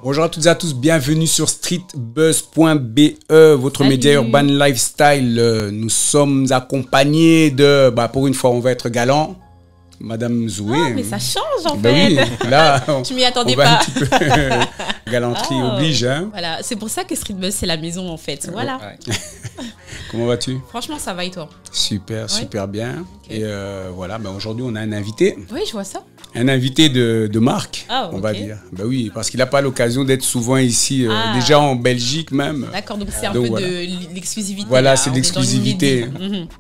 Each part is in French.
Bonjour à toutes et à tous, bienvenue sur streetbuzz.be, votre média urban lifestyle. Nous sommes accompagnés de, pour une fois on va être galant, Madame Zoué. Ah, mais ça change en fait. Oui, là, je m'y attendais on va pas. un petit peu galanterie oblige. Hein. Voilà, c'est pour ça que Streetbuzz c'est la maison en fait. Voilà. Ouais. Comment vas-tu? Franchement, ça va et toi? Super, super bien. Okay. Et voilà, aujourd'hui on a un invité. Oui, je vois ça. Un invité de marque, on va okay. dire. Oui, parce qu'il n'a pas l'occasion d'être souvent ici, déjà en Belgique même. D'accord, donc c'est un peu de l'exclusivité. Voilà, c'est l'exclusivité.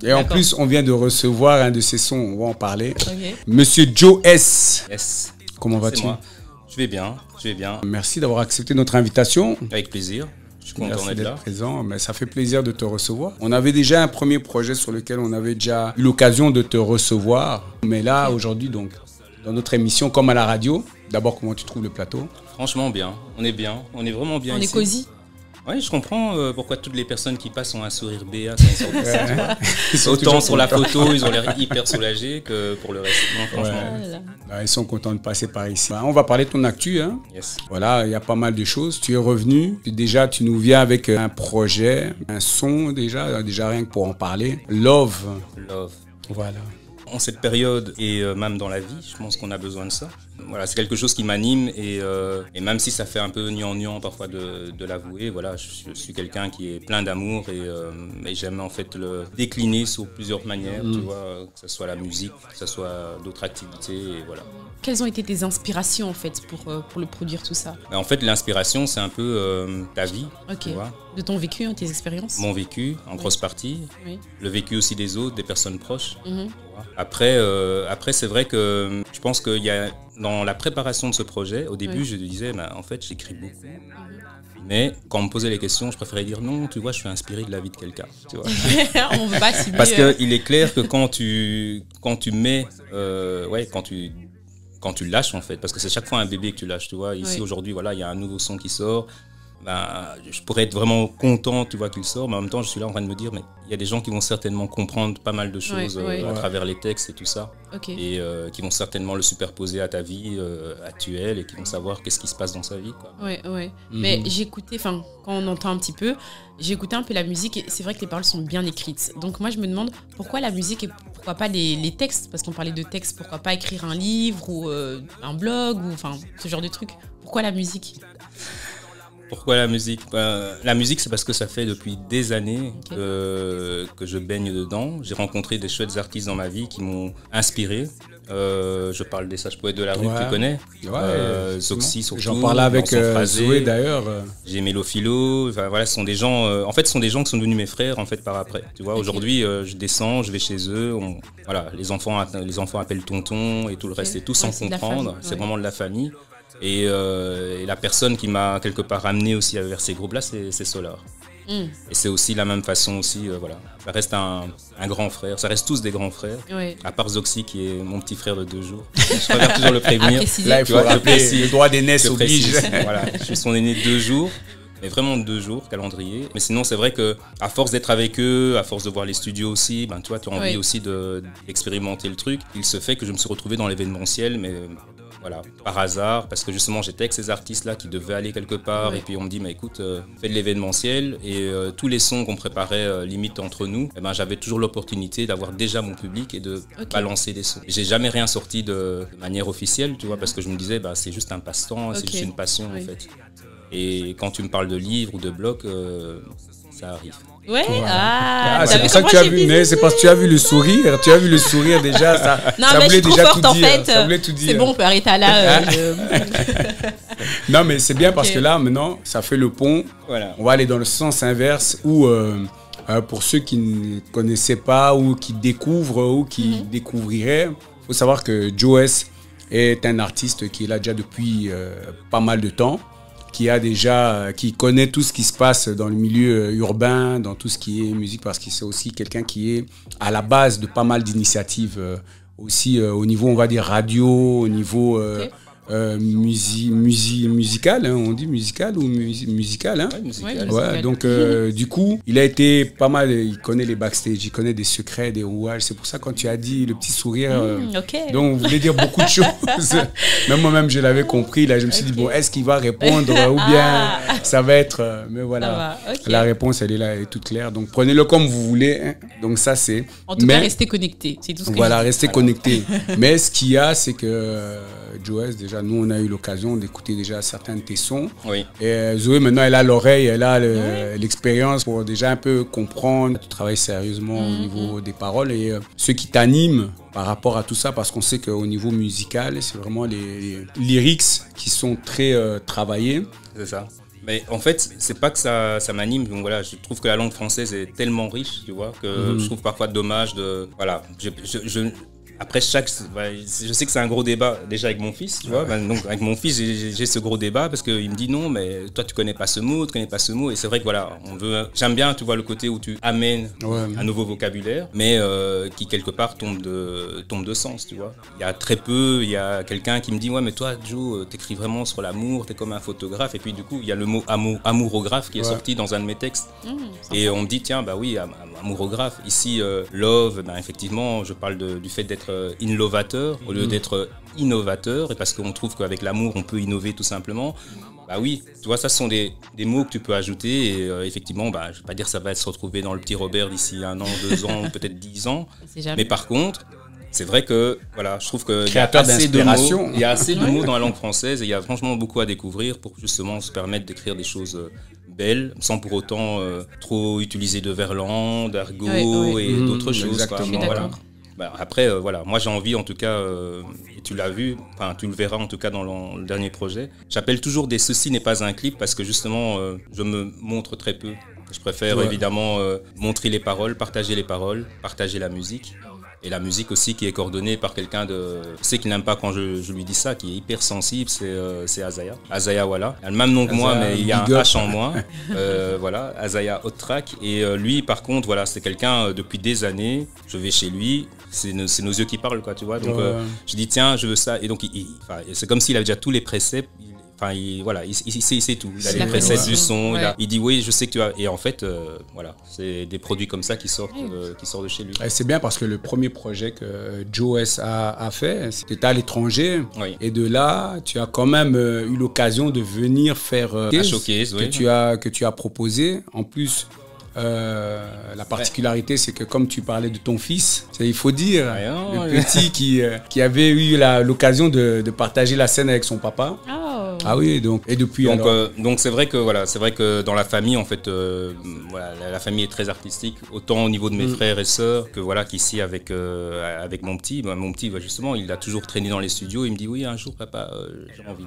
Et en plus, on vient de recevoir un de ses sons, on va en parler. Okay. Monsieur Joe S. Yes. Comment vas-tu? Je vais bien, je vais bien. Merci d'avoir accepté notre invitation. Avec plaisir. Je suis content d'être là. Présent, mais ça fait plaisir de te recevoir. On avait déjà un premier projet sur lequel on avait déjà eu l'occasion de te recevoir. Mais là, aujourd'hui, donc, dans notre émission, comme à la radio, d'abord, comment tu trouves le plateau? Franchement, bien. On est vraiment bien ici. On est cosy. Oui, je comprends pourquoi toutes les personnes qui passent ont un sourire béat. Autant sur la photo, ils ont l'air hyper soulagés que pour le reste. Non, franchement. Ils sont contents de passer par ici. On va parler de ton actu. Hein. Yes. Voilà, il y a pas mal de choses. Tu es revenu. Déjà, tu nous viens avec un projet, un son déjà rien que pour en parler. Love. Voilà. En cette période et même dans la vie, je pense qu'on a besoin de ça. Voilà, c'est quelque chose qui m'anime et même si ça fait un peu gnangnan parfois de l'avouer, voilà, je suis quelqu'un qui est plein d'amour et j'aime en fait le décliner sur plusieurs manières, tu vois, que ce soit la musique, que ce soit d'autres activités et voilà. Quelles ont été tes inspirations en fait pour le produire tout ça? En fait, l'inspiration c'est un peu ta vie, tu vois. De ton vécu, tes expériences? Mon vécu en grosse partie, le vécu aussi des autres, des personnes proches. Après c'est vrai que je pense qu'il y a dans la préparation de ce projet, au début je disais en fait j'écris beaucoup. Mais quand on me posait les questions, je préférais dire non, tu vois, je suis inspiré de la vie de quelqu'un. On veut pas cibler. Parce qu'il est clair que quand tu mets, quand tu lâches en fait, parce que c'est chaque fois un bébé que tu lâches, tu vois. Ici aujourd'hui, voilà, il y a un nouveau son qui sort. Je pourrais être vraiment content, tu vois, qu'il sort, mais en même temps, je suis là en train de me dire, mais il y a des gens qui vont certainement comprendre pas mal de choses à travers les textes et tout ça, et qui vont certainement le superposer à ta vie actuelle et qui vont savoir qu'est-ce qui se passe dans sa vie, quoi. Mais j'écoutais, quand on entend un petit peu, j'ai écouté un peu la musique et c'est vrai que les paroles sont bien écrites. Donc moi, je me demande pourquoi la musique et pourquoi pas les textes, parce qu'on parlait de textes, pourquoi pas écrire un livre ou un blog ou ce genre de truc. Pourquoi la musique? Pourquoi la musique? La musique, c'est parce que ça fait depuis des années que je baigne dedans. J'ai rencontré des chouettes artistes dans ma vie qui m'ont inspiré. Je parle des sages poètes de la rue que tu connais. Zoxy surtout. J'en parlais avec Zoé d'ailleurs. J'ai Mélophilo. Voilà, ce sont des gens. En fait, ce sont des gens qui sont devenus mes frères en fait par après. Tu vois, aujourd'hui, je descends, je vais chez eux. Voilà, les enfants appellent tonton et tout le reste et tout sans comprendre. C'est vraiment de la famille. Et la personne qui m'a quelque part amené aussi vers ces groupes-là, c'est Solar. Et c'est aussi la même façon aussi, voilà. Ça reste un grand frère, ça reste tous des grands frères, à part Zoxy qui est mon petit frère de 2 jours. Je préfère toujours le prévenir. Là, il faut rappeler, le droit d'aînesse oblige. Voilà, je suis son aîné de 2 jours. Mais vraiment 2 jours, calendrier. Mais sinon, c'est vrai que à force d'être avec eux, à force de voir les studios aussi, tu vois, tu as envie aussi d'expérimenter le truc. Il se fait que je me suis retrouvé dans l'événementiel, mais voilà, par hasard, parce que justement, j'étais avec ces artistes-là qui devaient aller quelque part. Et puis on me dit, mais écoute, fais de l'événementiel. Et tous les sons qu'on préparait limite entre nous, j'avais toujours l'opportunité d'avoir déjà mon public et de balancer des sons. J'ai jamais rien sorti de manière officielle, tu vois, parce que je me disais, c'est juste un passe-temps, c'est juste une passion en fait. Et quand tu me parles de livres ou de blogs, ça arrive. C'est pour ça que tu as vu, mais c'est parce que tu as vu le sourire. Tu as vu le sourire déjà, ça voulait déjà tout dire. Ça voulait tout dire. C'est bon, on peut arrêter là. Non, mais c'est bien parce que là, maintenant, ça fait le pont. Voilà. On va aller dans le sens inverse où, pour ceux qui ne connaissaient pas ou qui découvrent ou qui découvriraient, il faut savoir que Joe S est un artiste qui est là déjà depuis pas mal de temps. Qui connaît tout ce qui se passe dans le milieu urbain, dans tout ce qui est musique, parce que c'est aussi quelqu'un qui est à la base de pas mal d'initiatives, aussi au niveau, on va dire, radio, au niveau musical, hein, on dit musical ou musical, hein? Ouais, musical. Ouais, donc du coup, il a été pas mal, il connaît les backstage, il connaît des secrets, des rouages. C'est pour ça quand tu as dit le petit sourire, donc vous voulez dire beaucoup de choses. Même moi-même, je l'avais compris. Là, je me suis dit, bon, est-ce qu'il va répondre ou bien ça va être... mais voilà, la réponse, elle est là, elle est toute claire. Donc prenez-le comme vous voulez. Hein. Donc ça, c'est... En tout cas, restez connectés. C'est tout ce que voilà, restez connectés. Mais ce qu'il y a, c'est que... Joes, déjà, nous, on a eu l'occasion d'écouter déjà certains de tes sons. Oui. Et Zoé, maintenant, elle a l'oreille, elle a l'expérience pour déjà un peu comprendre. Tu travailles sérieusement au niveau des paroles et ce qui t'anime par rapport à tout ça, parce qu'on sait qu'au niveau musical, c'est vraiment les lyrics qui sont très travaillés. C'est ça. Mais en fait, c'est pas que ça m'anime. Donc voilà, je trouve que la langue française est tellement riche, tu vois, que je trouve parfois dommage de... Voilà, après je sais que c'est un gros débat déjà avec mon fils, tu vois. Donc avec mon fils, j'ai ce gros débat parce qu'il me dit non, mais toi tu connais pas ce mot, et c'est vrai que voilà, j'aime bien, tu vois, le côté où tu amènes un nouveau vocabulaire, mais qui quelque part tombe de sens, tu vois. Il y a très peu, il y a quelqu'un qui me dit ouais, mais toi Joe, t'écris vraiment sur l'amour, t'es comme un photographe, et puis du coup il y a le mot amourographe qui est sorti dans un de mes textes, et on me dit tiens bah oui, amourographe. Ici love, ben effectivement je parle du fait d'être innovateur au lieu d'être innovateur, et parce qu'on trouve qu'avec l'amour on peut innover tout simplement. Bah oui, tu vois, ça ce sont des mots que tu peux ajouter, et effectivement, bah, je vais pas dire que ça va se retrouver dans le petit Robert d'ici 1 an, 2 ans, peut-être 10 ans, mais par contre c'est vrai que voilà, je trouve qu'il y a assez de mots, il y a assez de mots dans la langue française, et il y a franchement beaucoup à découvrir pour justement se permettre d'écrire des choses belles, sans pour autant trop utiliser de verlan, d'argot et d'autres choses. Exactement. Voilà. Bah, après, voilà, moi j'ai envie en tout cas, et tu l'as vu, enfin tu le verras en tout cas dans le dernier projet, j'appelle toujours des Ceci n'est pas un clip, parce que justement je me montre très peu. Je préfère évidemment montrer les paroles, partager la musique. Et la musique aussi qui est coordonnée par quelqu'un de... Je sais qu'il n'aime pas quand je lui dis ça, qui est hyper sensible, c'est Azaya. Azaya, voilà. Il a le même nom que moi, mais il y a un H en moins. Voilà, Azaya Hot Track. Et lui, par contre, voilà, c'est quelqu'un, depuis des années, je vais chez lui, c'est nos yeux qui parlent, quoi, tu vois. Donc, je dis, tiens, je veux ça. Et donc, c'est comme s'il avait déjà tous les préceptes. Enfin, il sait tout. Il a les presets du son. Il dit oui, je sais que tu as. Et en fait, voilà, c'est des produits comme ça qui sortent de chez lui. C'est bien parce que le premier projet que Joes a fait, c'était à l'étranger. Oui. Et de là, tu as quand même eu l'occasion de venir faire un showcase que tu as proposé. En plus, la particularité, c'est que comme tu parlais de ton fils, il faut dire, le petit qui avait eu l'occasion de partager la scène avec son papa. Ah oui, donc et depuis donc c'est vrai que dans la famille en fait, voilà, la famille est très artistique, autant au niveau de mes frères et sœurs que voilà qu'ici avec mon petit. Mon petit, justement, il a toujours traîné dans les studios. Il me dit oui, un jour papa, j'ai envie.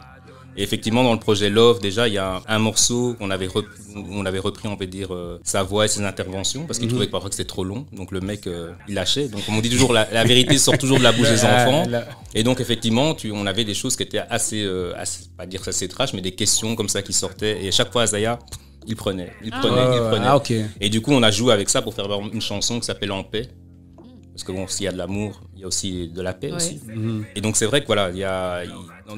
Et effectivement, dans le projet Love, déjà, il y a un morceau qu'on avait repris, on peut dire, sa voix et ses interventions, parce qu'il trouvait que parfois que c'était trop long. Donc le mec, il lâchait. Donc comme on dit toujours, la vérité sort toujours de la bouche des enfants. Et donc effectivement, on avait des choses qui étaient assez, pas dire assez trash, mais des questions comme ça qui sortaient. Et à chaque fois, Azaya, il prenait. Ah, okay. Et du coup, on a joué avec ça pour faire une chanson qui s'appelle En paix. Parce que bon, s'il y a de l'amour, il y a aussi de la paix aussi. Et donc c'est vrai que voilà,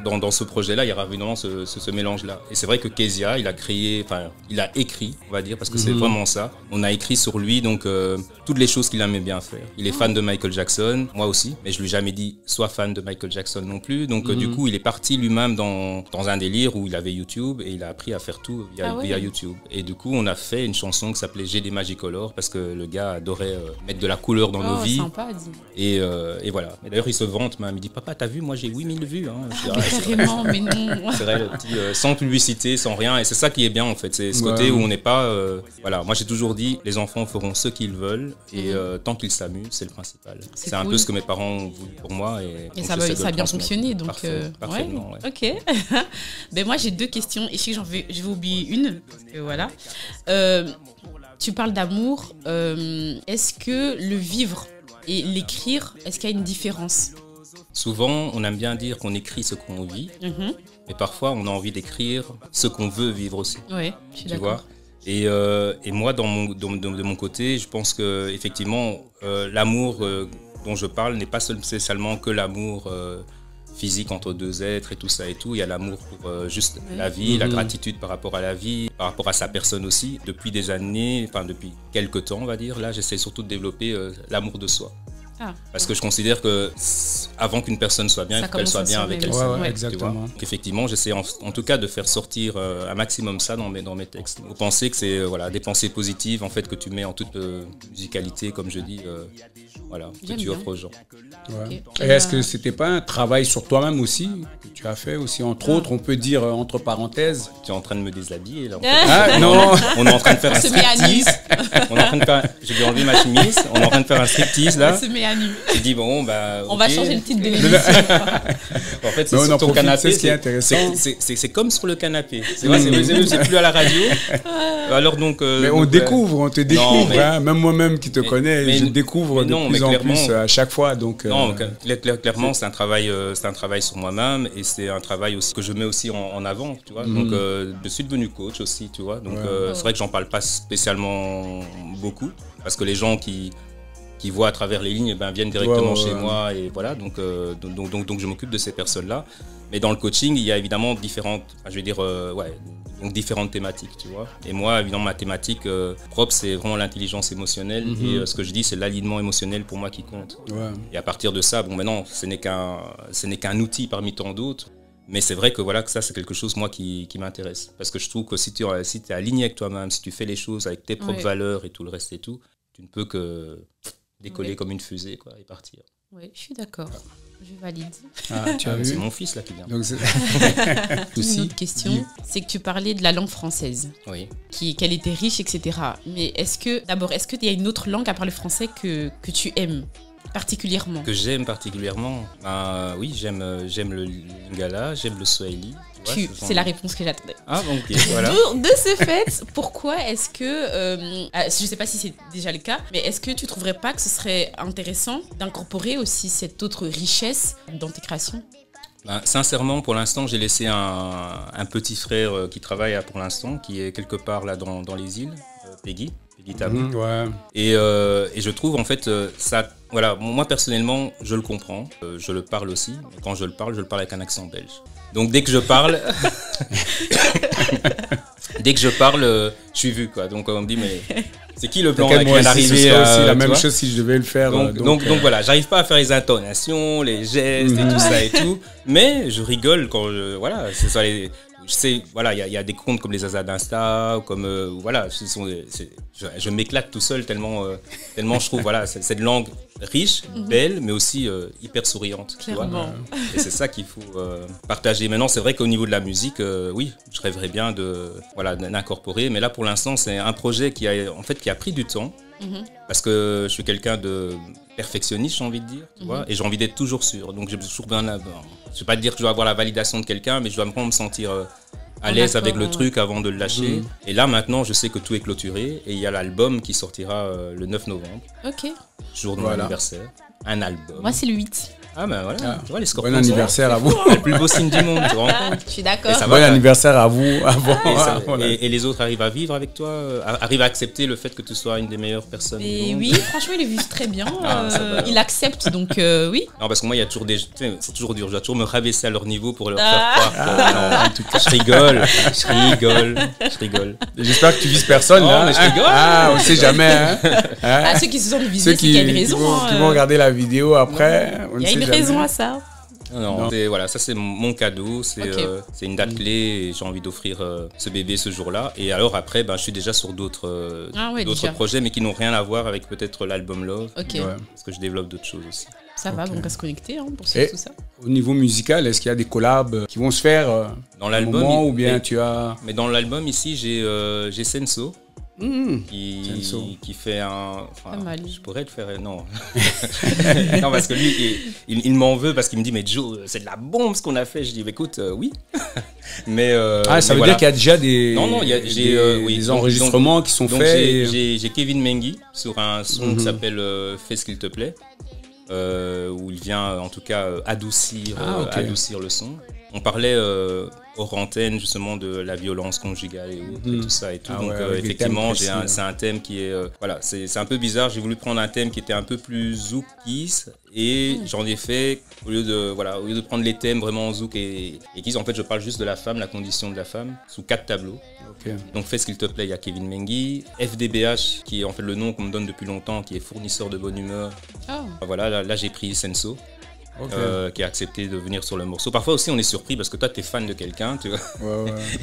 dans ce projet-là, il y aura évidemment ce mélange-là. Et c'est vrai que Kezia, il a écrit, on va dire, parce que c'est vraiment ça. On a écrit sur lui, donc toutes les choses qu'il aimait bien faire. Il est fan de Michael Jackson, moi aussi, mais je lui ai jamais dit sois fan de Michael Jackson non plus. Donc du coup, il est parti lui-même dans un délire où il avait YouTube et il a appris à faire tout via YouTube. Et du coup, on a fait une chanson qui s'appelait J'ai des Magicolor, parce que le gars adorait mettre de la couleur dans nos vies. Sympa, et voilà. Et d'ailleurs, il se vante même. Il dit papa, t'as vu, moi j'ai 8000 vues. Hein. Carrément, mais non. C'est vrai, le petit, sans publicité, sans rien. Et c'est ça qui est bien en fait. C'est ce côté où on n'est pas. Voilà, moi j'ai toujours dit les enfants feront ce qu'ils veulent et tant qu'ils s'amusent, c'est le principal. C'est cool. Un peu ce que mes parents ont voulu pour moi. Et ça a bien fonctionné. Donc, parfaitement. Ouais. Ok. Ben, moi j'ai 2 questions. Et je vais oublier une. Parce que voilà. Tu parles d'amour. Est-ce que le vivre et l'écrire, est-ce qu'il y a une différence ? Souvent, on aime bien dire qu'on écrit ce qu'on vit, mais parfois, on a envie d'écrire ce qu'on veut vivre aussi. Oui, je suis d'accord. Et moi, de mon côté, je pense que effectivement, l'amour dont je parle n'est pas spécialement que l'amour physique entre deux êtres et tout ça et tout. Il y a l'amour pour juste la vie, la gratitude par rapport à la vie, par rapport à sa personne aussi. Depuis des années, enfin depuis quelques temps on va dire, là j'essaie surtout de développer l'amour de soi. Parce que je considère que avant qu'une personne soit bien, il faut qu'elle soit bien avec elle-même. Exactement. Effectivement, j'essaie en tout cas de faire sortir un maximum ça dans mes textes. Vous pensez que c'est des pensées positives en fait que tu mets en toute musicalité, comme je dis, que tu offres aux gens. Ouais. Et est-ce que c'était pas un travail sur toi-même aussi que tu as fait aussi, entre autres, on peut dire entre parenthèses? Tu es en train de me déshabiller là. Non. On est en train de faire un striptease. Je vais enlever ma chemise. On est en train de faire un striptease là. J'ai dit bon on va changer le titre de l'émission. En fait, c'est sur ton canapé. C'est intéressant. C'est comme sur le canapé. C'est vrai, c'est plus à la radio. Alors donc. Mais on te découvre. Hein, même moi-même qui te connais, je découvre de plus en plus à chaque fois. Donc. Non, clairement, c'est un travail sur moi-même et c'est un travail aussi que je mets aussi en avant, tu vois. Donc, je suis devenu coach aussi, tu vois. Donc, c'est vrai que j'en parle pas spécialement beaucoup parce que les gens qui voient à travers les lignes viennent directement chez moi et voilà. Donc, je m'occupe de ces personnes-là. Mais dans le coaching, il y a évidemment différentes thématiques, tu vois. Et moi, évidemment, ma thématique propre, c'est vraiment l'intelligence émotionnelle. Et ce que je dis, c'est l'alignement émotionnel pour moi qui compte. Ouais. Et à partir de ça, maintenant, ce n'est qu'un outil parmi tant d'autres. Mais c'est vrai que ça, c'est quelque chose, moi, qui m'intéresse. Parce que je trouve que si tu es aligné avec toi-même, si tu fais les choses avec tes propres valeurs et tout le reste et tout, tu ne peux que décoller comme une fusée, quoi, et partir. Oui, je suis d'accord. Je valide. Tu as vu ? C'est mon fils là qui vient. Donc, une autre question, c'est que tu parlais de la langue française. Oui. Qu'elle était riche, etc. Mais est-ce qu'il y a une autre langue à part le français que tu aimes particulièrement ? Que j'aime particulièrement ? Oui, j'aime le lingala, j'aime le swahili. C'est la réponse que j'attendais. Ok, voilà. De ce fait, pourquoi est-ce que, je ne sais pas si c'est déjà le cas, mais est-ce que tu ne trouverais pas que ce serait intéressant d'incorporer aussi cette autre richesse dans tes créations ? Sincèrement, pour l'instant, j'ai laissé un petit frère qui travaille pour l'instant, qui est quelque part là dans les îles, Peggy Tabou. Et je trouve en fait ça, moi personnellement, je le comprends, je le parle aussi. Mais quand je le parle avec un accent belge. Donc dès que je parle, je suis vu quoi. Donc on me dit mais c'est qui le blanc qui vient d'arriver ? Ce serait aussi la même chose si je devais le faire. Donc voilà, j'arrive pas à faire les intonations, les gestes et tout ça et tout. Mais je rigole quand c'est ça les. Il y a des comptes comme les Zaza d'Insta, comme je m'éclate tout seul tellement je trouve cette langue riche, belle, mais aussi hyper souriante. Tu vois. Et c'est ça qu'il faut partager. Maintenant, c'est vrai qu'au niveau de la musique, oui, je rêverais bien d'incorporer, mais là pour l'instant, c'est un projet qui a pris du temps. Parce que je suis quelqu'un de perfectionniste, j'ai envie de dire, tu vois, et j'ai envie d'être toujours sûr. Donc, j'ai toujours bien. Je ne vais pas dire que je dois avoir la validation de quelqu'un, mais je dois vraiment me sentir à l'aise avec le truc avant de le lâcher. Et là, maintenant, je sais que tout est clôturé et il y a l'album qui sortira le 9 novembre. Ok. Jour de mon anniversaire. Un album. Moi, c'est le 8. Tu vois, les Scorpions. Bon anniversaire à vous. Le plus beau signe du monde, tu vois. Je suis d'accord. Bon anniversaire à vous. Et les autres arrivent à vivre avec toi, arrivent à accepter le fait que tu sois une des meilleures personnes du monde. Oui, franchement, il est vu très bien. Il accepte, donc oui. Non, parce que moi, il y a toujours c'est toujours dur. Je dois toujours me rabaisser à leur niveau pour leur faire croire. En tout cas, je rigole. J'espère que tu vises personne là. Mais je rigole. On ne sait jamais. Ceux qui se sont visés, c'est qu'il y a une raison. Qui vont regarder la vidéo après. Il y a une raison à ça. Non. Ça c'est mon cadeau, c'est une date clé et j'ai envie d'offrir ce bébé ce jour-là. Et alors après, je suis déjà sur d'autres projets, mais qui n'ont rien à voir avec peut-être l'album Love, parce que je développe d'autres choses aussi. Ça va, on reste connecté pour suivre tout ça. Au niveau musical, est-ce qu'il y a des collabs qui vont se faire dans l'album ou bien tu as... Mais dans l'album ici, j'ai Senso. Qui fait je pourrais le faire, non. Non, parce que lui, il m'en veut parce qu'il me dit, mais Joe, c'est de la bombe ce qu'on a fait. Je dis, écoute, oui. Mais, ça veut dire qu'il y a déjà des enregistrements qui sont faits. J'ai Kevin Mengi sur un son qui s'appelle Fais ce qu'il te plaît, où il vient en tout cas adoucir le son. On parlait hors antenne justement de la violence conjugale et autres, et tout ça et tout. Donc effectivement, c'est un thème qui est voilà, c'est un peu bizarre. J'ai voulu prendre un thème qui était un peu plus zouk kiss et j'en ai fait au lieu de prendre les thèmes vraiment zouk et kiss. En fait, je parle juste de la femme, la condition de la femme sous 4 tableaux. Okay. Donc fais ce qu'il te plaît. Il y a Kevin Mengi, FDBH qui est en fait le nom qu'on me donne depuis longtemps, qui est fournisseur de bonne humeur. Voilà, là j'ai pris Senso. Okay. Qui a accepté de venir sur le morceau. Parfois aussi on est surpris parce que toi tu es fan de quelqu'un, tu vois.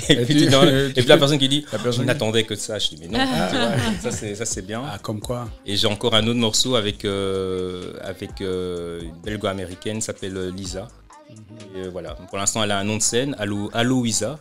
Et puis la personne qui dit je n'attendais que de ça, je dis mais non, tu vois, ça c'est bien. Ah, comme quoi. Et j'ai encore un autre morceau avec une belgo-américaine qui s'appelle Lisa. Et voilà, pour l'instant elle a un nom de scène, Aloïsa,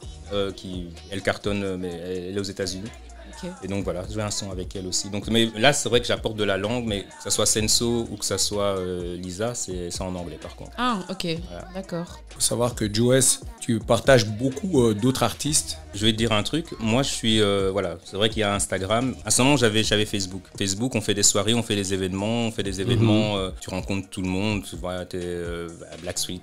elle cartonne mais elle est aux États-Unis. Okay. Et donc voilà, je fais un son avec elle aussi. Donc, mais là, c'est vrai que j'apporte de la langue, mais que ça soit Senso ou que ça soit Lisa, c'est en anglais par contre. Ah, ok, voilà. D'accord. Il faut savoir que Joes, tu partages beaucoup d'autres artistes. Je vais te dire un truc, moi je suis, voilà, c'est vrai qu'il y a Instagram. À ce moment, j'avais Facebook. Facebook, on fait des soirées, on fait des événements, tu rencontres tout le monde, tu vois, Black Street,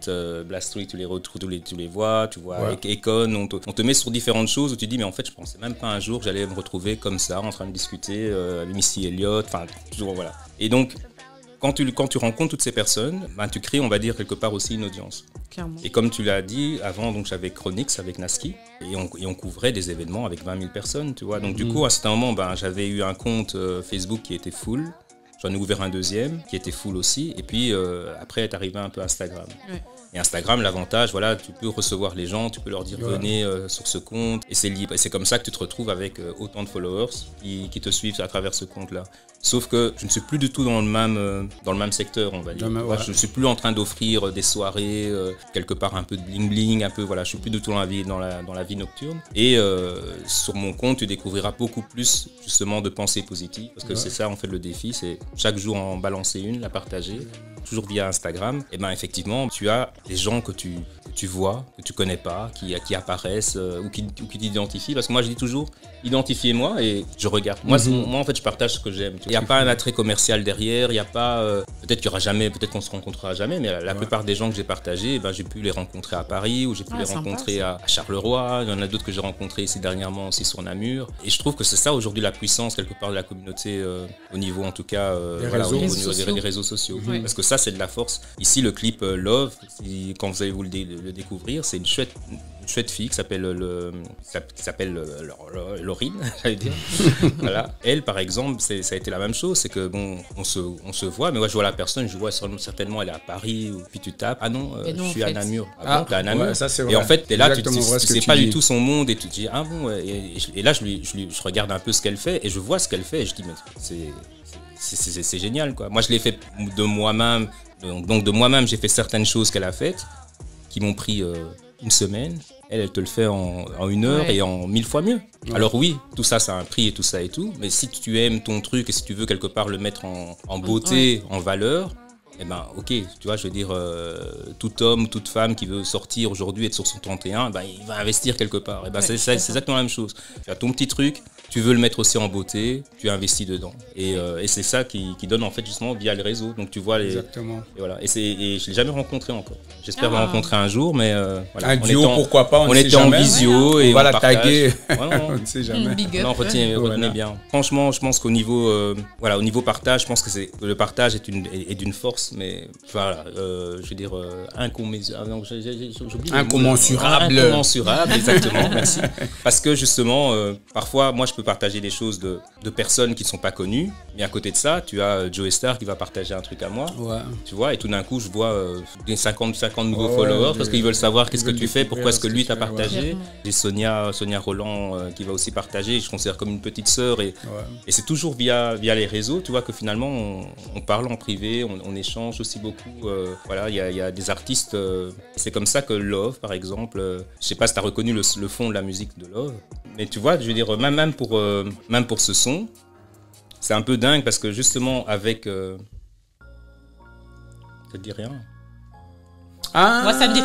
tu les vois, tu vois, avec Econ, on te met sur différentes choses où tu dis, mais en fait, je pensais même pas un jour que j'allais me retrouver comme ça, en train de discuter avec Missy Elliott, enfin, toujours, voilà. Et donc, quand tu rencontres toutes ces personnes, ben, tu crées, on va dire, quelque part aussi une audience. Clairement. Et comme tu l'as dit, avant, donc j'avais Chronix avec Naski, et on couvrait des événements avec 20 000 personnes, tu vois. Donc du coup, à un certain moment, ben, j'avais eu un compte Facebook qui était full. J'en ai ouvert un deuxième qui était full aussi. Et puis après est arrivé un peu Instagram. Ouais. Et Instagram, l'avantage, voilà, tu peux recevoir les gens, tu peux leur dire venez sur ce compte et c'est libre. Et c'est comme ça que tu te retrouves avec autant de followers qui te suivent à travers ce compte-là. Sauf que je ne suis plus du tout dans le même secteur, on va dire. Je ne suis plus en train d'offrir des soirées, quelque part un peu de bling-bling, un peu, voilà, je suis plus du tout dans la vie nocturne. Et sur mon compte, tu découvriras beaucoup plus justement de pensées positives, parce que c'est ça en fait le défi, c'est chaque jour en balancer une, la partager, toujours via Instagram. Et ben effectivement, tu as des gens que tu vois, que tu connais pas, qui apparaissent ou qui t'identifient. Parce que moi je dis toujours, identifiez-moi et je regarde. Moi en fait je partage ce que j'aime. Il n'y a pas un attrait commercial derrière, il n'y a pas... peut-être qu'il y aura jamais, peut-être qu'on se rencontrera jamais, mais la plupart des gens que j'ai partagés, ben, j'ai pu les rencontrer à Paris ou j'ai pu les rencontrer à Charleroi. Il y en a d'autres que j'ai rencontrés ici dernièrement aussi sur Namur. Et je trouve que c'est ça aujourd'hui la puissance quelque part de la communauté au niveau en tout cas au niveau des réseaux sociaux. Parce que ça c'est de la force. Ici le clip Love, quand vous allez vous le découvrir, c'est une chouette fille qui s'appelle Laurine, j'allais dire. Voilà. Elle, par exemple, ça a été la même chose, c'est que bon, on se voit, mais moi je vois la personne, je vois certainement elle est à Paris, ou puis tu tapes, ah non, je suis à Namur. Ah bon, t'es à Namur. Ouais, ça, c'est vrai. Et en fait, t'es là, tu sais pas du tout son monde, et tu te dis, ah bon, et là je regarde un peu ce qu'elle fait, et je vois ce qu'elle fait, et je dis, mais c'est génial, quoi. Moi je l'ai fait de moi-même, donc de moi-même j'ai fait certaines choses qu'elle a faites, qui m'ont pris une semaine. Elle te le fait en 1 heure et en 1000 fois mieux. Ouais. Alors oui, tout ça, ça a un prix et tout ça et tout. Mais si tu aimes ton truc et si tu veux quelque part le mettre en beauté, en valeur, eh ben ok, tu vois, je veux dire, tout homme, toute femme qui veut sortir aujourd'hui, être sur son 31, ben, il va investir quelque part. Eh ben, c'est exactement la même chose. Tu as ton petit truc, tu veux le mettre aussi en beauté, tu investis dedans. Et c'est ça qui donne en fait justement via les réseaux. Donc tu vois les. Exactement. Et voilà. Et je l'ai jamais rencontré encore. J'espère le rencontrer un jour, mais voilà. Un duo, pourquoi pas. On était en visio et on va la taguer. On ne sait jamais. Non, retenez bien. Franchement, je pense qu'au niveau, au niveau partage, je pense que le partage est d'une force, mais voilà, je veux dire incommensurable. Incommensurable, exactement. Merci. Parce que justement, parfois, moi, je peux partager des choses de personnes qui ne sont pas connues, mais à côté de ça, tu as Joe Star qui va partager un truc à moi, tu vois, et tout d'un coup, je vois des 50 nouveaux followers parce qu'ils veulent savoir qu'est-ce que tu fais, pourquoi est-ce que lui t'a partagé. J'ai Sonia Roland qui va aussi partager, je considère comme une petite sœur, et c'est toujours via les réseaux, tu vois, que finalement, on parle en privé, on échange aussi beaucoup. Voilà, il y a des artistes, c'est comme ça que Love, par exemple, je sais pas si tu as reconnu le fond de la musique de Love, mais tu vois, je veux dire, même pour ce son, c'est un peu dingue parce que justement avec... ça te dit rien? Ah, moi ça me dit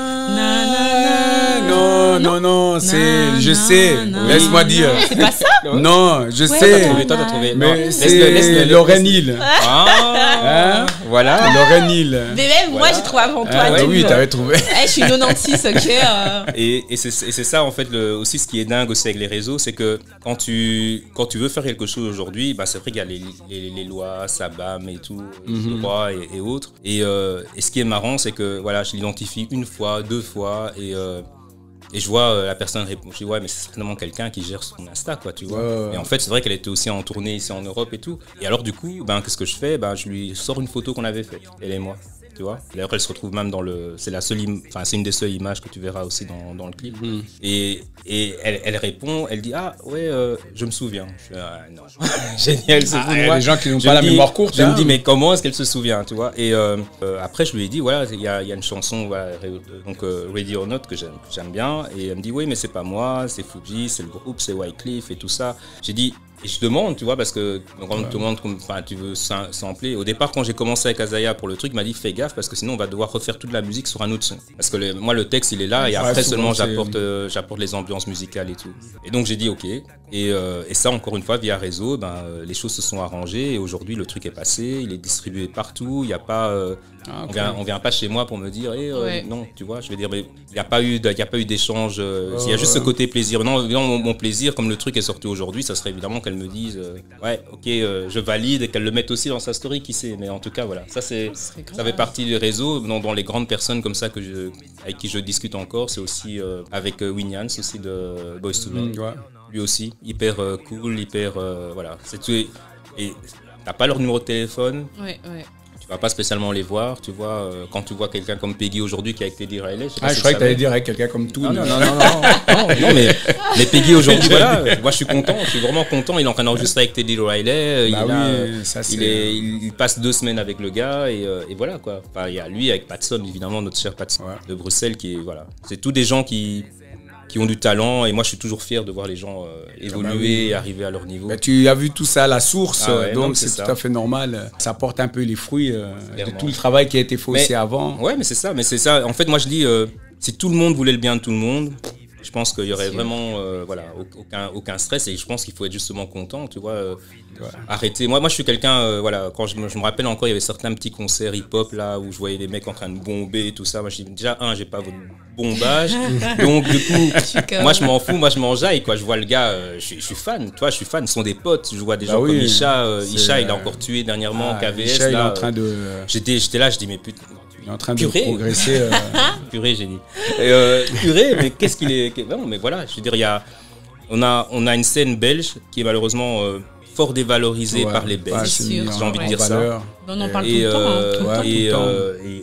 non, c'est je sais, laisse-moi dire. C'est pas ça? Non, je sais. Toi t'as trouvé. Mais c'est Lauryn Hill. Voilà. Lorraine Hill. Mais même moi, j'ai trouvé avant toi. Oui, t'avais trouvé. Je suis 96, ok. Et c'est ça, en fait, aussi ce qui est dingue aussi avec les réseaux, c'est que quand tu veux faire quelque chose aujourd'hui, bah, c'est vrai qu'il y a les lois, SABAM et tout, droits et autres. Et ce qui est marrant, c'est que voilà, je l'identifie une fois, 2 fois, et je vois la personne répondre. Je dis ouais, mais c'est certainement quelqu'un qui gère son Insta, quoi, tu vois. Et en fait, c'est vrai qu'elle était aussi en tournée ici en Europe et tout. Et alors du coup, qu'est-ce que je fais? Je lui sors une photo qu'on avait faite, elle et moi. Tu vois. D'ailleurs, elle se retrouve même dans c'est une des seules images que tu verras aussi dans le clip. Et elle répond, elle dit ah ouais, je me souviens. Je fais, non. Génial, c'est Il y a des gens qui n'ont pas la mémoire courte. Je me dis mais comment est-ce qu'elle se souvient, tu vois. Et après je lui ai dit voilà, il y a une chanson donc Ready or Not que j'aime bien, et elle me dit oui mais c'est pas moi, c'est Fuji, c'est le groupe, c'est Wyclef et tout ça. J'ai dit et je demande, tu vois, parce que quand tu demandes, tu veux sampler. Au départ, quand j'ai commencé avec Azaya pour le truc, il m'a dit fais gaffe parce que sinon on va devoir refaire toute la musique sur un autre son. Parce que moi, le texte il est là et après seulement j'apporte les ambiances musicales et tout. Et donc j'ai dit ok. Et ça, encore une fois, via réseau, les choses se sont arrangées et aujourd'hui le truc est passé, il est distribué partout. Il n'y a pas, on vient pas chez moi pour me dire non, tu vois, je vais dire mais il n'y a pas eu d'échange. Il y a juste ce côté plaisir. Non, mon plaisir, comme le truc est sorti aujourd'hui, ça serait évidemment qu'elle me dise ouais ok je valide et qu'elle le mette aussi dans sa story, qui sait, mais en tout cas voilà, ça fait partie du réseau. Dans les grandes personnes comme ça avec qui je discute encore, c'est aussi avec Winyans aussi de Boyz II Men. Lui aussi hyper cool, hyper voilà, c'est tout. Et t'as pas leur numéro de téléphone. Tu vas pas spécialement les voir, tu vois, quand tu vois quelqu'un comme Peggy aujourd'hui qui est avec Teddy Riley. Je croyais que t'allais dire avec quelqu'un comme Tool. Non, mais Peggy aujourd'hui, voilà, moi je suis content, je suis vraiment content. Il est en train d'enregistrer avec Teddy Riley, il passe 2 semaines avec le gars et voilà quoi. Enfin, il y a lui avec Patson, évidemment, notre cher Patson de Bruxelles qui est, voilà, c'est tous des gens qui ont du talent, et moi je suis toujours fier de voir les gens évoluer et arriver à leur niveau. Mais tu as vu tout ça à la source, donc c'est tout à fait normal. Ça porte un peu les fruits de tout le travail qui a été fait aussi avant. Ouais, mais c'est ça. En fait, moi je dis, si tout le monde voulait le bien de tout le monde, je pense qu'il y aurait vraiment aucun stress, et je pense qu'il faut être justement content, tu vois. Arrêter. Moi je suis quelqu'un, voilà, quand je me rappelle encore, il y avait certains petits concerts hip-hop là où je voyais les mecs en train de bomber et tout ça. Moi je dis déjà, j'ai pas votre bombage, donc du coup, moi je m'en fous, moi je m'enjaille, quoi. Je vois le gars, je suis fan, tu vois, je suis fan, ce sont des potes. Je vois des gens comme Isha, il a encore tué dernièrement KVS. Isha, là, il est en train de. J'étais là, je dis mais putain. Il est en train de progresser. Purée, j'ai dit. Purée, mais qu'est-ce qu'il est. Non, mais voilà, je veux dire, on a une scène belge qui est malheureusement fort dévalorisée par les Belges. J'ai envie de dire ça. On en parle tout le temps. Et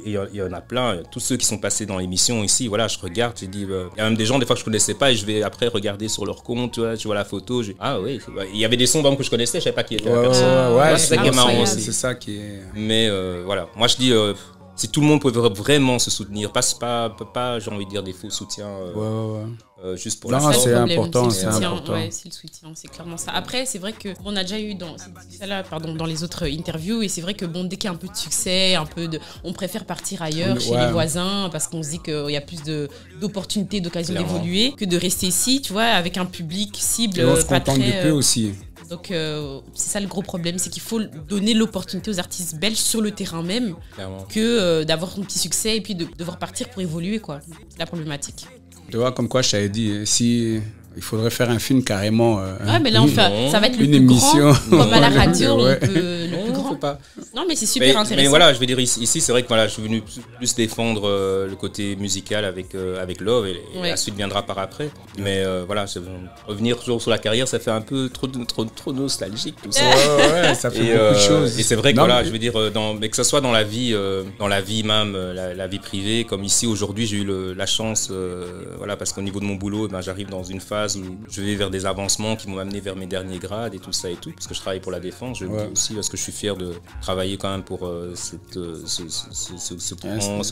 il y en a plein. Tous ceux qui sont passés dans l'émission ici, voilà, je regarde, j'ai dit, il y a même des gens des fois que je connaissais pas et je vais après regarder sur leur compte, tu vois la photo. Il y avait des sons que je connaissais, je savais pas qui était la personne. C'est ça qui est marrant aussi. C'est ça qui est. Mais voilà, moi je dis. Si tout le monde pouvait vraiment se soutenir, pas j'ai envie de dire des faux soutiens, juste pour non, c'est important, c'est important. Ouais, c'est le soutien, c'est clairement ça. Après, c'est vrai que on a déjà eu dans les autres interviews, et c'est vrai que dès qu'il y a un peu de succès, on préfère partir ailleurs chez les voisins parce qu'on se dit qu'il y a plus d'opportunités, d'occasions d'évoluer que de rester ici, tu vois, avec un public cible. Et on se contente de peu aussi. Donc c'est ça le gros problème, c'est qu'il faut donner l'opportunité aux artistes belges sur le terrain même, que d'avoir un petit succès et puis de devoir partir pour évoluer, quoi. C'est la problématique. Tu vois, comme quoi je t'avais dit, si il faudrait faire un film carrément. Mais là ça va être le plus émission. Grand, comme à la radio, le plus grand. Pas. Non, mais c'est super intéressant. Mais voilà, je veux dire, ici c'est vrai que voilà, je suis venu plus défendre le côté musical avec Love, et la suite viendra par après. Mais voilà, revenir toujours sur la carrière, ça fait un peu trop nostalgique tout ça. Ça fait beaucoup de choses. Et c'est vrai que voilà, je veux dire, mais que ce soit dans la vie même, la vie privée, comme ici aujourd'hui, j'ai eu la chance, voilà, parce qu'au niveau de mon boulot, j'arrive dans une phase où je vais vers des avancements qui m'ont amené vers mes derniers grades et tout ça et tout, parce que je travaille pour la défense, je le dis aussi parce que je suis fier de travailler quand même pour ce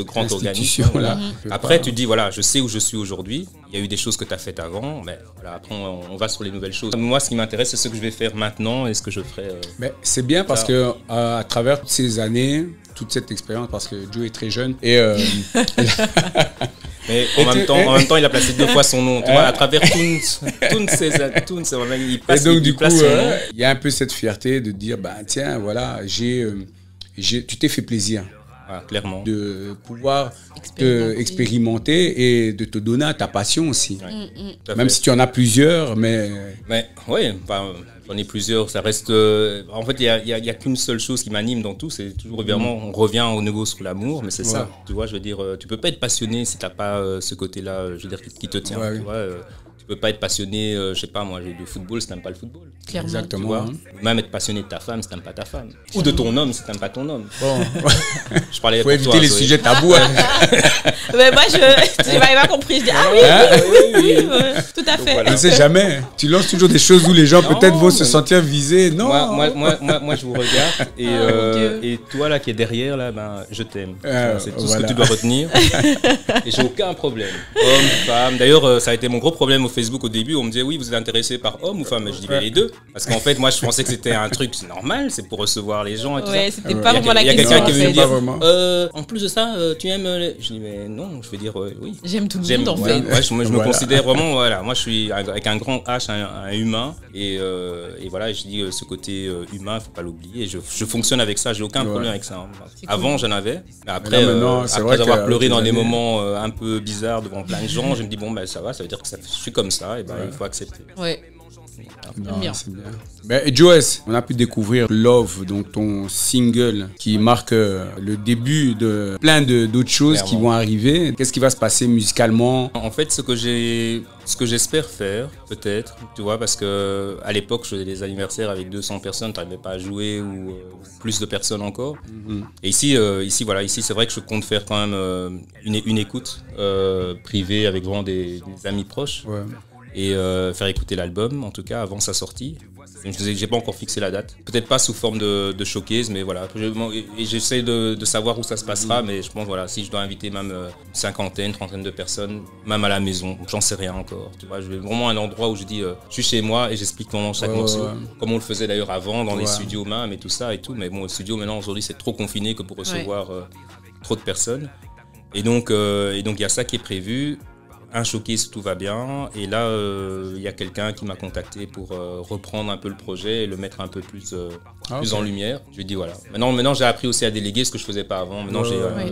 grand organisme. Voilà. Après, tu te dis, voilà, je sais où je suis aujourd'hui, il y a eu des choses que tu as faites avant, mais voilà, après on va sur les nouvelles choses. Moi, ce qui m'intéresse, c'est ce que je vais faire maintenant et ce que je ferai. Mais c'est bien parce que à travers toutes ces années, toute cette expérience, parce que Joe est très jeune et mais en même temps, il a placé 2 fois son nom. Tu vois, à travers Toons, il passe, et donc, il du place coup, son nom. il y a un peu cette fierté de dire, tiens, voilà, j'ai tu t'es fait plaisir. Ah, clairement. De pouvoir expérimenter et de te donner à ta passion aussi. Ouais. Même si tu en as plusieurs, mais oui, j'en ai plusieurs. Ça reste. En fait, il y a qu'une seule chose qui m'anime dans tout, c'est toujours évidemment, on revient au nouveau sur l'amour, mais c'est ça. Tu vois, je veux dire, tu peux pas être passionné si t'as pas ce côté-là, je veux dire, qui te tient. Tu vois, tu peux pas être passionné, je sais pas moi, de football si t'aimes pas le football. Clairement. Exactement. Tu vois, même être passionné de ta femme si t'aimes pas ta femme. Ou de ton homme si t'aimes pas ton homme. bon. Je parlais. Faut éviter les sujets tabous. Mais moi, tu m'avais pas compris. Je dis, oui, tout à fait. Donc, on ne sait jamais. Tu lances toujours des choses où les gens peut-être vont se sentir visés. Non. Moi, je vous regarde et toi là qui est derrière là, je t'aime. C'est tout ce que tu dois retenir. Et j'ai aucun problème. Homme, femme. D'ailleurs, ça a été mon gros problème au Facebook au début. On me disait oui, vous êtes intéressé par homme ou femme. Et je dis les deux. Parce qu'en fait, moi, je pensais que c'était un truc normal, c'est pour recevoir les gens et tout ça. C'était pas vraiment la question. Il y a quelqu'un qui veut me dire en plus de ça, tu aimes je dis mais non, je veux dire oui. J'aime tout le monde en fait. Ouais, je me considère vraiment, voilà, moi je suis avec un grand H, un humain et voilà, je dis ce côté humain, il faut pas l'oublier. Je fonctionne avec ça, j'ai aucun problème avec ça. Avant j'en avais, mais après avoir pleuré dans des moments un peu bizarres devant plein de gens, je me dis bon ben ça veut dire que je suis comme ça et il faut accepter. Ouais. Non, c'est bien. Et Joes, on a pu découvrir Love, donc ton single qui marque le début de plein d'autres choses qui vont arriver. Qu'est-ce qui va se passer musicalement? En fait, ce que j'espère faire, peut-être, tu vois, parce que à l'époque, je faisais des anniversaires avec 200 personnes, t'arrivais pas à jouer ou plus de personnes encore. Et ici, c'est vrai que je compte faire quand même une écoute privée avec vraiment des amis proches. Ouais. Et faire écouter l'album, en tout cas, avant sa sortie. J'ai pas encore fixé la date. Peut-être pas sous forme de showcase, mais voilà. J'essaie de savoir où ça se passera, mais je pense, voilà, si je dois inviter même une cinquantaine, trentaine de personnes, même à la maison, j'en sais rien encore. Tu vois, je vais vraiment à un endroit où je dis, je suis chez moi et j'explique comment chaque morceau, comme on le faisait d'ailleurs avant, dans les studios même et tout ça et tout. Mais bon, le studio, maintenant, aujourd'hui, c'est trop confiné que pour recevoir trop de personnes. Et donc, il y a ça qui est prévu. Un showcase, tout va bien. Et là, il y a quelqu'un qui m'a contacté pour reprendre un peu le projet et le mettre un peu plus en lumière. Je lui ai dit voilà. Maintenant, j'ai appris aussi à déléguer ce que je faisais pas avant. Maintenant,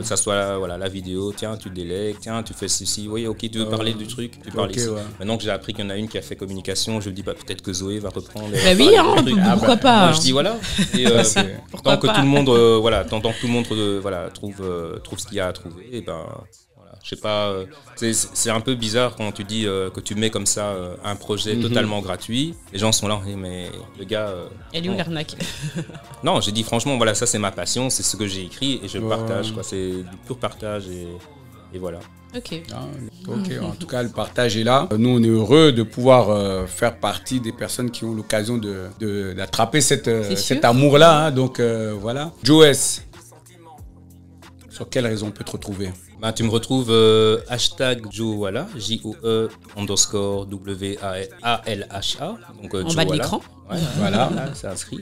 ça soit la vidéo. Tiens, tu délègues. Tiens, tu fais ceci. Oui, ok, tu veux parler du truc. Tu parles ici. Ouais. Maintenant que j'ai appris qu'il y en a une qui a fait communication, je lui dis peut-être que Zoé va reprendre. Oui, pourquoi pas. Je dis voilà. Et, tant que tout le monde, tant que tout le monde trouve ce qu'il y a à trouver. Et je sais pas, c'est un peu bizarre quand tu dis que tu mets comme ça un projet totalement gratuit. Les gens sont là, mais le gars... Elle est où l'arnaque? Non, j'ai dit franchement, voilà, ça c'est ma passion, c'est ce que j'ai écrit et je le partage. C'est du pur partage et voilà. Ok. En tout cas, le partage est là. Nous, on est heureux de pouvoir faire partie des personnes qui ont l'occasion d'attraper cet amour-là. Hein. Donc voilà. Joes, sur quelle raison on peut te retrouver? Tu me retrouves #JoeWalha, JoeWalha. Donc, en bas de l'écran. Ouais, voilà, c'est inscrit.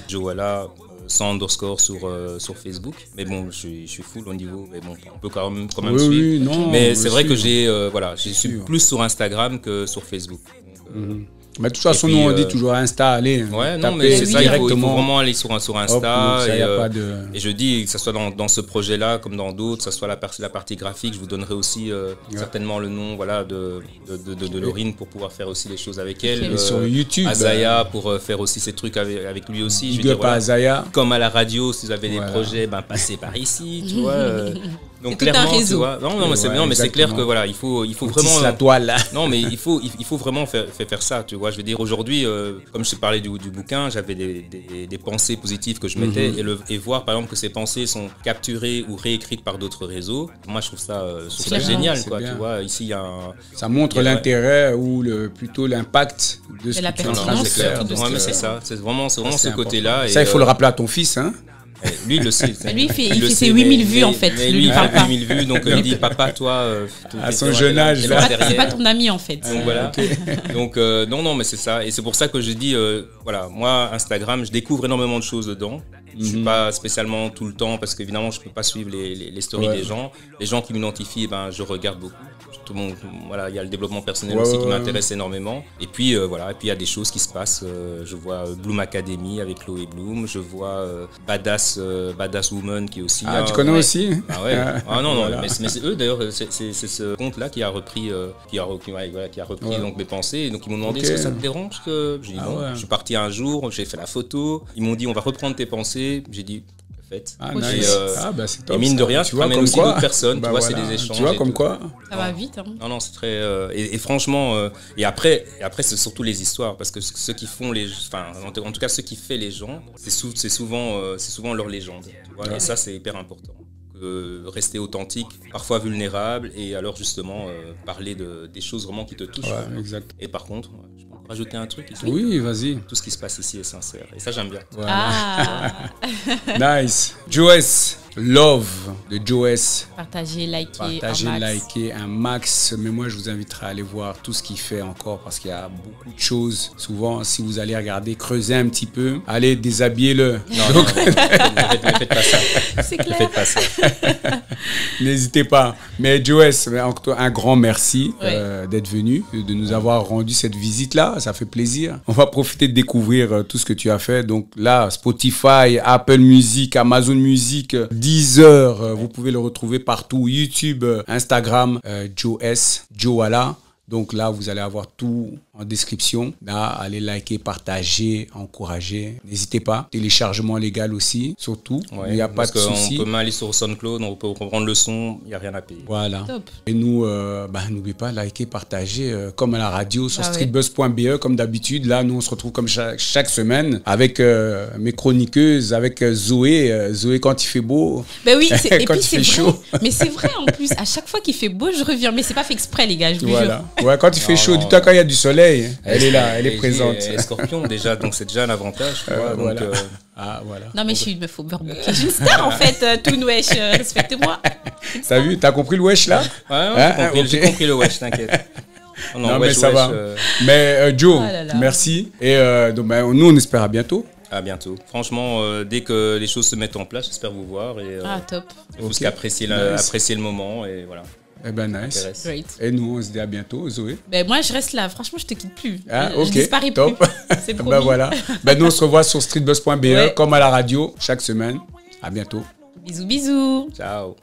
JoeWalha sans underscore sur Facebook. Mais bon, je suis full au niveau. Mais bon, on peut quand même suivre. Oui, non, mais c'est vrai que je suis plus sur Instagram que sur Facebook. Donc, mais de toute façon, nous on dit toujours Insta, allez. Ouais, non, mais c'est ça, il faut vraiment aller sur Insta. Et je dis que ce soit dans ce projet-là, comme dans d'autres, que ce soit la partie graphique, je vous donnerai aussi certainement le nom de Laurine pour pouvoir faire aussi les choses avec elle. Et sur YouTube. Azaya pour faire aussi ces trucs avec lui aussi. Je veux dire, Azaya. Comme à la radio, si vous avez des projets, passez par ici, tu vois. Donc clairement, tout un réseau. Tu vois, mais c'est clair que voilà, il faut vraiment la toile là. Non, mais il faut vraiment faire ça, tu vois. Je veux dire aujourd'hui, comme je te parlais du bouquin, j'avais des pensées positives que je mettais et voir par exemple que ces pensées sont capturées ou réécrites par d'autres réseaux. Moi, je trouve ça génial, quoi. Tu vois, ici il y a ça montre l'intérêt ou plutôt l'impact de ce que tu es en train de faire. Ouais, mais c'est ça, c'est vraiment ce côté-là. Ça, il faut le rappeler à ton fils, hein. Lui, il le sait. Lui, il fait ses 8000 vues en fait. Lui, il fait 8000 vues, donc il dit papa, toi. À son jeune âge. C'est pas ton ami en fait. Donc voilà. Donc non, mais c'est ça. Et c'est pour ça que je dis, voilà, moi, Instagram, je découvre énormément de choses dedans. Je suis pas spécialement tout le temps parce qu'évidemment, je peux pas suivre les stories des gens. Les gens qui m'identifient, je regarde beaucoup. tout le monde, voilà, il y a le développement personnel aussi qui m'intéresse énormément. Et puis voilà, et puis il y a des choses qui se passent. Je vois Bloom Academy avec Chloé Bloom. Je vois Badass Woman qui est aussi. Ah, tu connais aussi? Ah ouais. Ah non, voilà. mais c'est eux d'ailleurs, c'est ce compte-là qui a repris, donc mes pensées. Et donc ils m'ont demandé est-ce que ça te dérange que j'ai dit non. Je suis parti un jour, j'ai fait la photo. Ils m'ont dit on va reprendre tes pensées. J'ai dit. Ah, nice. C'est top. Et mine de rien, tu ramènes aussi d'autres personnes. Tu vois, c'est des échanges. Tu vois, comme quoi. Ça va vite. Hein. Non, c'est très. Et franchement, et après, c'est surtout les histoires. Parce que ceux qui font les. Enfin, en tout cas, ceux qui font les gens, c'est souvent leur légende. Tu vois, et ça, c'est hyper important. Rester authentique, parfois vulnérable, et alors justement parler des choses vraiment qui te touchent. Ouais, exact. Et par contre, je peux rajouter un truc ici. Oui, vas-y. Tout ce qui se passe ici est sincère. Et ça, j'aime bien. Voilà. Nice. Joes, Love de Joes. Partagez, likez un max. Mais moi, je vous inviterai à aller voir tout ce qu'il fait encore parce qu'il y a beaucoup de choses. Souvent, si vous allez regarder, creuser un petit peu, allez déshabiller-le. Non, ne faites pas ça. C'est clair. Ne faites pas ça. N'hésitez pas. Mais Joes, un grand merci d'être venu, de nous avoir rendu cette visite-là. Ça fait plaisir. On va profiter de découvrir tout ce que tu as fait. Donc là, Spotify, Apple Music, Amazon Music, Deezer, vous pouvez le retrouver partout. YouTube, Instagram, Joala. Donc là, vous allez avoir tout en description. Là, allez liker, partager, encourager. N'hésitez pas. Téléchargement légal aussi, surtout. Il n'y a pas de souci. On peut même aller sur SoundCloud, on peut reprendre le son, il n'y a rien à payer. Voilà. Top. Et nous, n'oubliez pas, liker, partager, comme à la radio, sur streetbuzz.be, comme d'habitude. Là, nous, on se retrouve comme chaque semaine avec mes chroniqueuses, avec Zoé. Zoé, quand il fait beau. Ben oui, et quand puis il fait chaud. Mais c'est vrai, en plus, à chaque fois qu'il fait beau, je reviens. Mais c'est pas fait exprès, les gars, je vous jure. Ouais, quand il fait chaud, dis-toi quand il y a du soleil, elle est là, elle est présente. Elle est scorpion déjà, donc c'est déjà un avantage. Voilà. Voilà. Non, mais je suis une meuf overbookée. Je suis une star en fait, Toon Wesh, respectez-moi. T'as vu, t'as compris le wesh là? Ouais, j'ai compris le wesh, t'inquiète. Non, mais ça va. Mais Joe, merci. Et donc, nous, on espère à bientôt. À bientôt. Franchement, dès que les choses se mettent en place, j'espère vous voir. Et, top. Il faut apprécier le moment et voilà. Eh ben nice. Great. Et nous, on se dit à bientôt, Zoé. Ben moi, je reste là. Franchement, je te quitte plus. Je disparais top. plus. C'est promis. Ben voilà. Ben nous, on se revoit sur streetbuzz.be comme à la radio chaque semaine. À bientôt. Bisous, bisous. Ciao.